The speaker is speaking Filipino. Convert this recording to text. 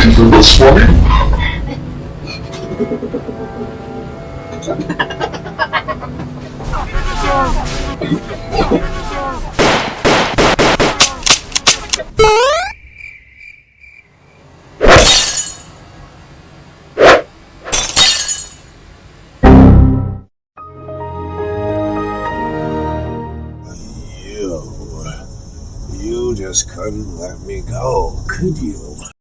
you do this for me? You just couldn't let me go, could you?